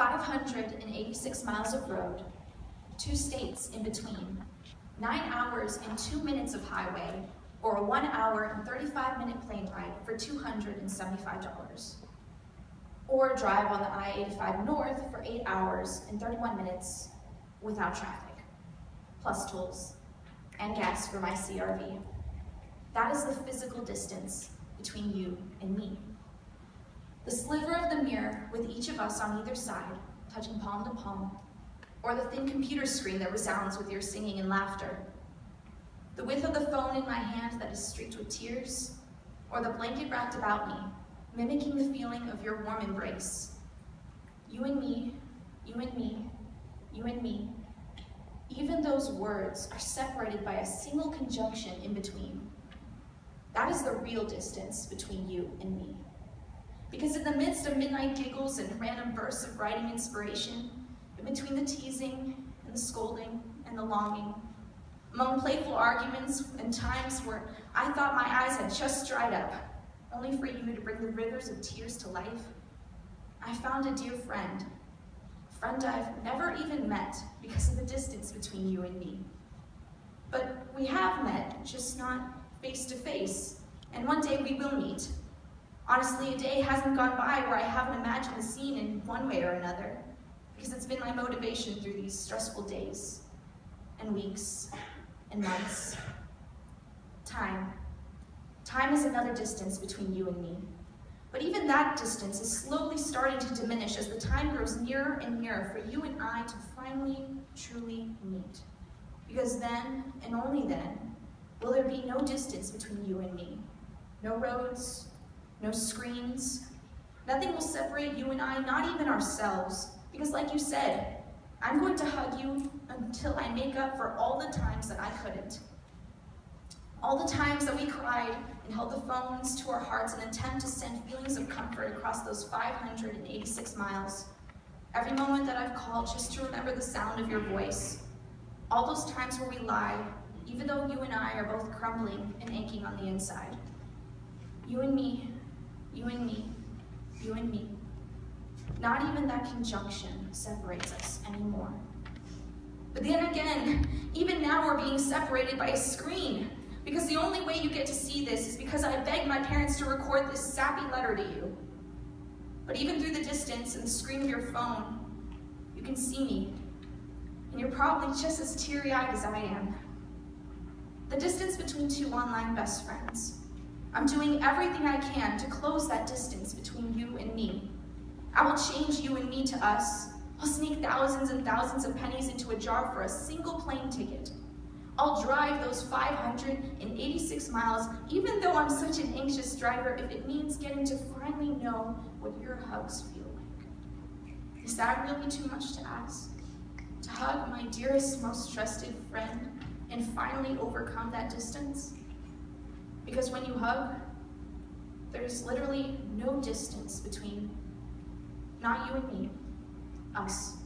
586 miles of road, 2 states in between, 9 hours and 2 minutes of highway, or a 1 hour and 35-minute plane ride for $275. Or drive on the I-85 North for 8 hours and 31 minutes without traffic, plus tolls and gas for my CRV. That is the physical distance between you and me. The sliver of the mirror with each of us on either side, touching palm to palm, or the thin computer screen that resounds with your singing and laughter. The width of the phone in my hand that is streaked with tears, or the blanket wrapped about me, mimicking the feeling of your warm embrace. You and me, you and me, you and me. Even those words are separated by a single conjunction in between. That is the real distance between you and me. Because in the midst of midnight giggles and random bursts of writing inspiration, in between the teasing and the scolding and the longing, among playful arguments and times where I thought my eyes had just dried up, only for you to bring the rivers of tears to life, I found a dear friend, a friend I've never even met because of the distance between you and me. But we have met, just not face to face, and one day we will meet. Honestly, a day hasn't gone by where I haven't imagined the scene in one way or another, because it's been my motivation through these stressful days and weeks and months. Time. Time is another distance between you and me. But even that distance is slowly starting to diminish as the time grows nearer and nearer for you and I to finally, truly meet. Because then, and only then, will there be no distance between you and me. No roads, no screens. Nothing will separate you and I, not even ourselves. Because like you said, I'm going to hug you until I make up for all the times that I couldn't. All the times that we cried and held the phones to our hearts in an attempt to send feelings of comfort across those 586 miles. Every moment that I've called just to remember the sound of your voice. All those times where we lied, even though you and I are both crumbling and aching on the inside. You and me, you and me, you and me. Not even that conjunction separates us anymore. But then again, even now we're being separated by a screen, because the only way you get to see this is because I begged my parents to record this sappy letter to you. But even through the distance and the screen of your phone, you can see me, and you're probably just as teary-eyed as I am. The distance between two online best friends. I'm doing everything I can to close that distance between you and me. I will change you and me to us. I'll sneak thousands and thousands of pennies into a jar for a single plane ticket. I'll drive those 586 miles, even though I'm such an anxious driver, if it means getting to finally know what your hugs feel like. Is that really too much to ask? To hug my dearest, most trusted friend and finally overcome that distance? Because when you hug, there's literally no distance between not you and me, us.